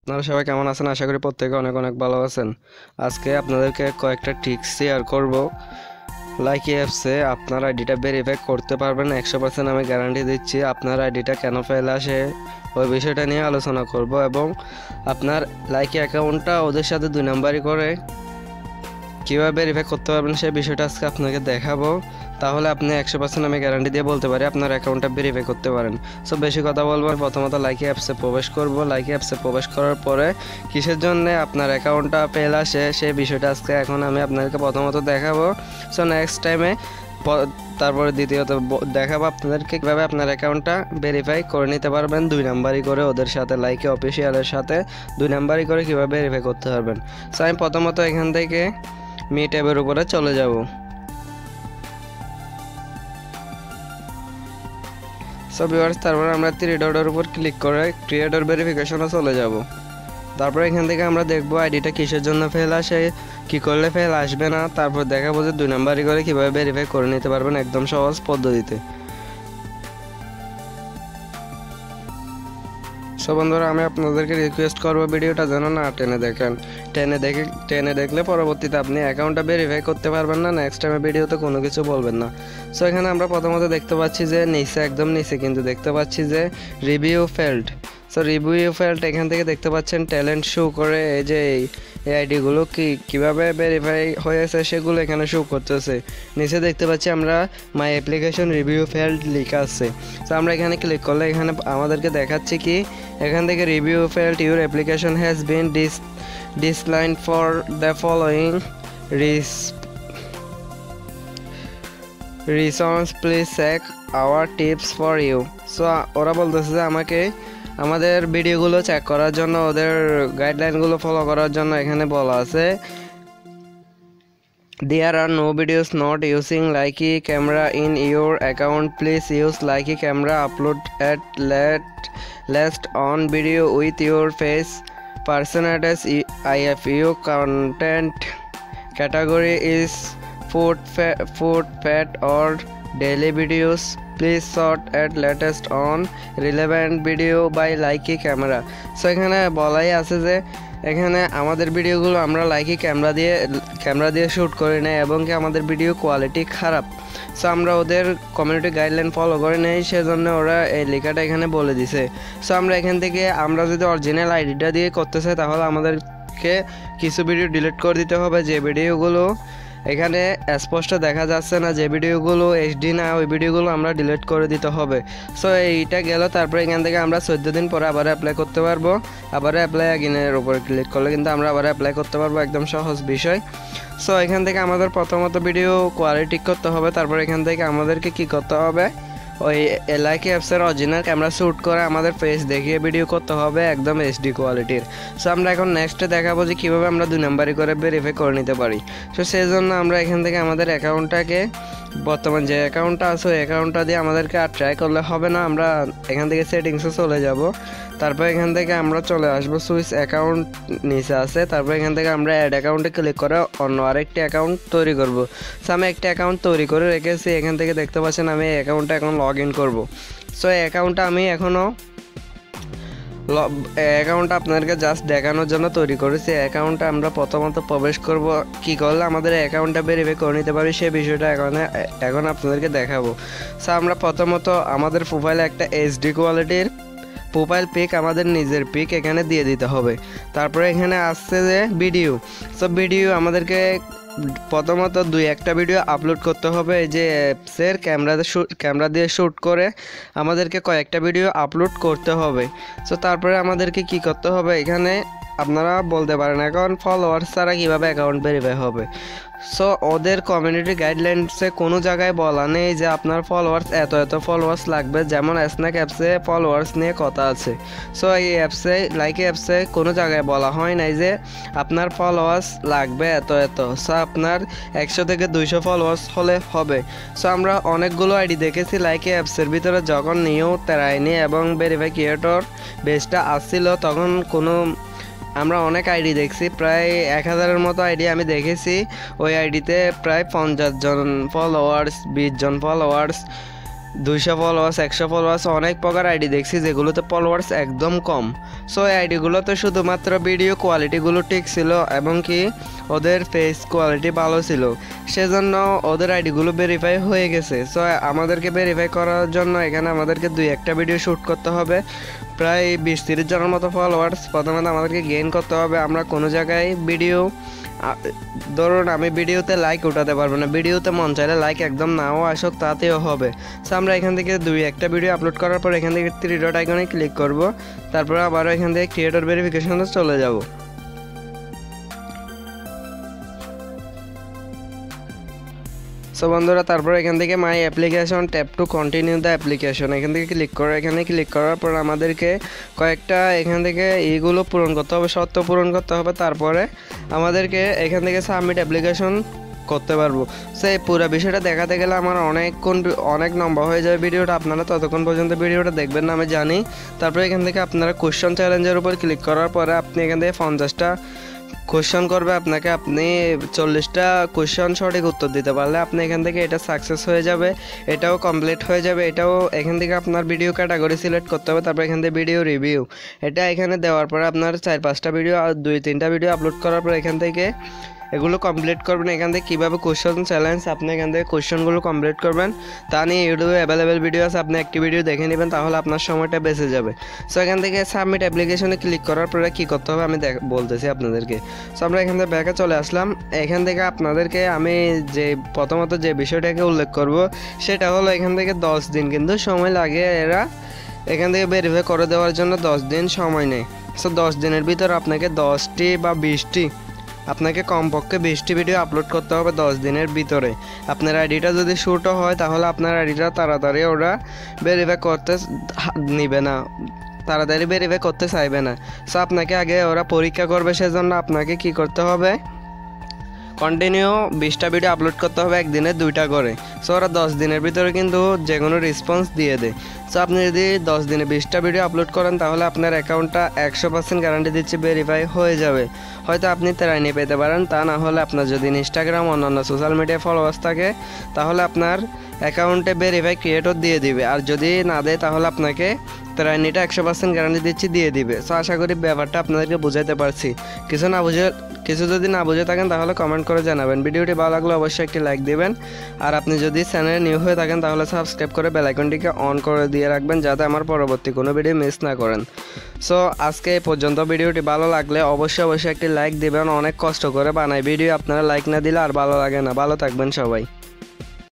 আপনারা সবাই কেমন আছেন? আশা করি প্রত্যেকে অনেক অনেক ভালো আছেন। আজকে আপনাদেরকে কয়েকটা ট্রিক্স শেয়ার করব। লাইকি অ্যাপসে আপনার আইডিটা ভেরিফাই করতে পারবেন 100%, আমি গ্যারান্টি দিচ্ছি। আপনার আইডিটা কেন ফেল আসে ওই বিষয়টা নিয়ে আলোচনা করব এবং আপনার লাইকি অ্যাকাউন্টটা ওদের সাথে 2 নাম্বারই করে কীভাবে ভেরিফাই করতে পারবেন সেই বিষয়টা আজকে আপনাকে দেখাবো। তাহলে আপনি 100% আমি গ্যারান্টি দিয়ে বলতে পারি আপনার অ্যাকাউন্টটা ভেরিফাই করতে পারেন। সো বেশি কথা বলবো, প্রথমত লাইকি অ্যাপসে প্রবেশ করব। লাইকি অ্যাপসে প্রবেশ করার পরে কিসের জন্য আপনার অ্যাকাউন্টটা ফেল আসে সেই বিষয়টা আজকে এখন আমি আপনাদেরকে প্রথমত দেখাবো। সো নেক্সট টাইমে তারপরে দ্বিতীয়ত দেখাবো আপনাদেরকে কীভাবে আপনার অ্যাকাউন্টটা ভেরিফাই করে নিতে পারবেন 2 নাম্বারই করে ওদের সাথে, লাইকি অফিসিয়ালের সাথে 2 নাম্বারই করে কীভাবে ভেরিফাই করতে পারবেন। সো আমি প্রথমত এখান থেকে মি ট্যাবের উপরে চলে যাব। সো ভিউয়ার্স, তারপর আমরা 3 ডটের উপর ক্লিক করে ক্রিয়েটর ভেরিফিকেশনে চলে যাব। তারপর এখান থেকে আমরা দেখব আইডিটা কিসের জন্য ফেল আসে, কী করলে ফেল আসবে না। তারপর দেখাবো যে 2 নাম্বারই করে কীভাবে ভেরিফাই করে নিতে পারবেন একদম সহজ পদ্ধতিতে। সো বন্ধুরা, আমি আপনাদেরকে রিকোয়েস্ট করবো ভিডিওটা যেন না টেনে দেখলে পরবর্তীতে আপনি অ্যাকাউন্টটা ভেরিফাই করতে পারবেন না, নেক্সট টাইমে ভিডিওতে কোনো কিছু বলবেন না। সো এখানে আমরা প্রথমত দেখতে পাচ্ছি যে একদম নিচে কিন্তু দেখতে পাচ্ছি যে review failed. So review failed এখান থেকে দেখতে পাচ্ছেন ট্যালেন্ট শো করে। এই যে এই আইডিগুলো কীভাবে ভেরিফাই হয়েছে সেগুলো এখানে শো করতেছে। নিচে দেখতে পাচ্ছি আমরা মাই অ্যাপ্লিকেশন রিভিউ ফেল্ড লেখা আছে। সো আমরা এখানে ক্লিক করলে এখানে আমাদেরকে দেখাচ্ছে কি এখান থেকে review failed, your application has been declined for the following reasons, please check our tips for you. So ওরা বলতেছে যে আমাকে আমাদের ভিডিওগুলো চেক করার জন্য, ওদের গাইডলাইনগুলো ফলো করার জন্য এখানে বলা আছে there are no videos not using Liky camera in your account. Please use Liky camera. Upload at last on video with your face. Personalities IFU. Content category is food, pet or daily videos. Please sort at latest on relevant video by Liky camera. So এখানে বলাই আছে যে এখানে আমাদের ভিডিওগুলো আমরা Likee camera দিয়ে shoot করি না এবং কি আমাদের ভিডিও কোয়ালিটি খারাপ। সো আমরা ওদের কমিউনিটি গাইডলাইন ফলো করে নেই, সেজন্য ওরা এই লেখাটা এখানে বলে দিছে। সো আমরা এখান থেকে আমরা যদি অরিজিনাল আইডিটা দিয়ে করতে চাই তাহলে আমাদেরকে কিছু ভিডিও ডিলিট করে দিতে হবে। যে ভিডিওগুলো এখানে স্পষ্ট দেখা যাচ্ছে না, যে ভিডিওগুলো এইচডি না, ওই ভিডিওগুলো আমরা ডিলিট করে দিতে হবে। সো এইটা গেল। তারপরে এখান থেকে আমরা 14 দিন পরে আবার অ্যাপ্লাই করতে পারবো। আবার অ্যাপ্লাই আগিনের উপর ক্লিক করলে কিন্তু আমরা আবার অ্যাপ্লাই করতে পারবো, একদম সহজ বিষয়। সো এখান থেকে আমাদের প্রথমত ভিডিও কোয়ালিটি ঠিক করতে হবে। তারপর এখান থেকে আমাদেরকে কি করতে হবে, ওই লাইকি অ্যাপসের অরিজিনাল ক্যামেরা শ্যুট করে আমাদের ফেস দেখিয়ে ভিডিও করতে হবে একদম এইচডি কোয়ালিটির। সো আমরা এখন নেক্সটে দেখাবো যে কীভাবে আমরা 2 নাম্বারই করে ভেরিফাই করে নিতে পারি। সো সেই জন্য আমরা এখান থেকে আমাদের অ্যাকাউন্টটাকে, বর্তমান যে অ্যাকাউন্টটা আছে ওই অ্যাকাউন্টটা দিয়ে আমাদেরকে আর ট্রাই করলে হবে না। আমরা এখান থেকে সেটিংসে চলে যাব। তারপর এখান থেকে আমরা চলে আসবো সুইচ অ্যাকাউন্ট নিচে আছে। তারপর এখান থেকে আমরা অ্যাড অ্যাকাউন্টে ক্লিক করে অন্য আরেকটি অ্যাকাউন্ট তৈরি করব। সো আমি একটা অ্যাকাউন্ট তৈরি করে রেখেছি। এখান থেকে দেখতে পাচ্ছেন আমি এই অ্যাকাউন্টটা এখন লগ ইন করবো। সো এই অ্যাকাউন্টটা আমি এখনও অ্যাকাউন্টটা আপনাদেরকে জাস্ট দেখানোর জন্য তৈরি করেছি। অ্যাকাউন্টটা আমরা প্রথমত প্রবেশ করব, কি করলে আমাদের অ্যাকাউন্টটা ভেরিফাই করে নিতে পারি সেই বিষয়টা এখন আপনাদেরকে দেখাবো। সো আমরা প্রথমত আমাদের প্রোফাইলে একটা এইচডি কোয়ালিটির প্রোফাইল পিক, আমাদের নিজের পিক এখানে দিয়ে দিতে হবে। তারপরে এখানে আসছে যে ভিডিও। সো ভিডিও আমাদেরকে প্রথমত 2-1টা ভিডিও আপলোড করতে হবে। এই যে অ্যাপসের ক্যামেরা দিয়ে শ্যুট করে আমাদেরকে কয়েকটা ভিডিও আপলোড করতে হবে। সো তারপরে আমাদেরকে কি করতে হবে, এখানে আপনারা বলতে পারেন এখন ফলোয়ার্স ছাড়া কীভাবে অ্যাকাউন্ট ভেরিফাই হবে। সো ওদের কমিউনিটি গাইডলাইন্সে কোনো জায়গায় বলা নেই যে আপনার ফলোয়ার্স এত ফলোয়ার্স লাগবে, যেমন স্ন্যাক অ্যাপসে ফলোয়ার্স নিয়ে কথা আছে। সো এই অ্যাপসে, লাইকি অ্যাপসে কোনো জায়গায় বলা হয় নাই যে আপনার ফলোয়ার্স লাগবে এত। সো আপনার 100 থেকে 200 ফলোয়ার্স হলে হবে। সো আমরা অনেকগুলো আইডি দেখেছি লাইকি অ্যাপসের ভিতরে, যখন নিউ তেরাইনি এবং ভেরিফাই ক্রিয়েটর বেসটা আসছিল তখন আমরা অনেক আইডি দেখছি, প্রায় 1000-এর মতো আইডি আমি দেখেছি। ওই আইডিতে প্রায় 50 জন ফলোয়ার্স, 20 জন ফলোয়ার্স, 200 ফলোয়ার্স, 100 ফলোয়ার্স, অনেক প্রকার আইডি দেখছি যেগুলোতে ফলোয়ার্স একদম কম। সো এই আইডিগুলোতে শুধুমাত্র ভিডিও কোয়ালিটিগুলো ঠিক ছিল এবং কি ওদের ফেস কোয়ালিটি ভালো ছিল, সেজন্য ওদের আইডিগুলো ভেরিফাই হয়ে গেছে। সো আমাদেরকে ভেরিফাই করার জন্য এখানে আমাদেরকে 2-1টা ভিডিও শ্যুট করতে হবে। প্রায় 20-30 জনের মতো ফলোয়ার্স প্রথমে আমাদেরকে গেইন করতে হবে। আমরা কোনো জায়গায় ভিডিও, ধরুন আমি ভিডিওতে লাইক উঠাতে পারবো না, ভিডিওতে মন চাইলে লাইক একদম নাও আসুক তাতেও হবে। সো আমরা এখান থেকে 2-1টা ভিডিও আপলোড করার পর এখান থেকে 3 ডট আইকনে ক্লিক করব, তারপরে আবারও এখান থেকে ক্রিয়েটর ভেরিফিকেশনে চলে যাব। সো বন্ধুরা, তারপর এখান থেকে মাই application tap to continue the application এখান থেকে ক্লিক করো। এখানে ক্লিক করার পর আমাদেরকে কয়েকটা এখান থেকে এইগুলো পূরণ করতে হবে, শর্ত পূরণ করতে হবে। তারপরে আমাদেরকে এখান থেকে সাবমিট অ্যাপ্লিকেশন করতে পারবো। সো এই পুরো বিষয়টা দেখাতে গেলে আমার অনেক লম্বা হয়ে যাবে ভিডিওটা, আপনারা ততক্ষণ পর্যন্ত ভিডিওটা দেখবেন না আমি জানি। তারপরে এখান থেকে আপনারা কোয়েশ্চন চ্যালেঞ্জের উপর ক্লিক করার পরে আপনি এখান থেকে 50টা কোয়েশ্চন করবে আপনাকে, আপনি 40টা কোয়েশ্চন সঠিক উত্তর দিতে পারলে আপনি এখান থেকে এটা সাকসেস হয়ে যাবে, এটাও কমপ্লিট হয়ে যাবে। এটাও এখান থেকে আপনার ভিডিও ক্যাটাগরি সিলেক্ট করতে হবে, তারপর এখান থেকে ভিডিও রিভিউ এটা এখানে দেওয়ার পরে আপনার 4-5টা ভিডিও আর 2-3টা ভিডিও আপলোড করার পর এখান থেকে এগুলো কমপ্লিট করবেন। এখান থেকে কীভাবে কোয়েশ্চন চ্যালেঞ্জ আপনি এখান থেকে কোয়েশ্চনগুলো কমপ্লিট করবেন তা নিয়ে ইউটিউবে অ্যাভেলেবেল ভিডিও আছে, আপনি একটি ভিডিও দেখে নেবেন, তাহলে আপনার সময়টা বেঁচে যাবে। সো এখান থেকে সাবমিট অ্যাপ্লিকেশনে ক্লিক করার পরে কী করতে হবে আমি বলতেছি আপনাদেরকে। সো আমরা এখান থেকে ব্যাকে চলে আসলাম। এখান থেকে আপনাদেরকে আমি প্রথমত যে বিষয়টাকে উল্লেখ করব সেটা হলো এখান থেকে 10 দিন কিন্তু সময় লাগে, এরা এখান থেকে ভেরিফাই করে দেওয়ার জন্য 10 দিন সময় নেয়। সো 10 দিনের ভিতর আপনাকে 10টি বা 20টি, আপনাকে কমপক্ষে 20টি ভিডিও আপলোড করতে হবে 10 দিনের ভিতরে। আপনার আইডিটা যদি শ্যুটও হয় তাহলে আপনার আইডিটা তাড়াতাড়ি ওরা ভেরিফাই করতে নিবে না, তাড়াতাড়ি ভেরিফাই করতে চাইবে না। সো আপনাকে আগে ওরা পরীক্ষা করবে, সেজন্য আপনাকে কি করতে হবে, কন্টিনিউ 20টা ভিডিও আপলোড করতে হবে, একদিনে 2টা করে। সো ওরা 10 দিনের ভিতরে কিন্তু যে কোনো রেসপন্স দিয়ে দেয়। সো আপনি যদি 10 দিনে 20টা ভিডিও আপলোড করেন তাহলে আপনার অ্যাকাউন্টটা 100% গ্যারান্টি দিচ্ছে ভেরিফাই হয়ে যাবে। হয়তো আপনি ট্রাইনি পেতে পারেন, তা না হলে আপনার যদি ইনস্টাগ্রাম অন্যান্য সোশ্যাল মিডিয়া ফলোয়ার্স থাকে তাহলে আপনার অ্যাকাউন্টে ভেরিফাই ক্রিয়েটর দিয়ে দিবে, আর যদি না দেয় তাহলে আপনাকে ট্রাইনিটা 100% গ্যারান্টি দিচ্ছি দিয়ে দিবে। সো আশা করি ব্যাপারটা আপনাদেরকে বুঝাইতে পারছি। কিছু যদি না বুঝে থাকেন তাহলে কমেন্ট করে জানাবেন। ভিডিওটি ভালো লাগলে অবশ্যই একটি লাইক দিবেন, আর আপনি যদি চ্যানেলে নিউ হয়ে থাকেন তাহলে সাবস্ক্রাইব করে বেল আইকনটিকে অন করে দিয়ে রাখবেন যাতে আমার পরবর্তী কোনো ভিডিও মিস না করেন। সো আজকে এই পর্যন্ত। ভিডিওটি ভালো লাগলে অবশ্যই একটি লাইক দিবেন, অনেক কষ্ট করে বানাই ভিডিও, আপনারা লাইক না দিলে আর ভালো লাগে না। ভালো থাকবেন সবাই।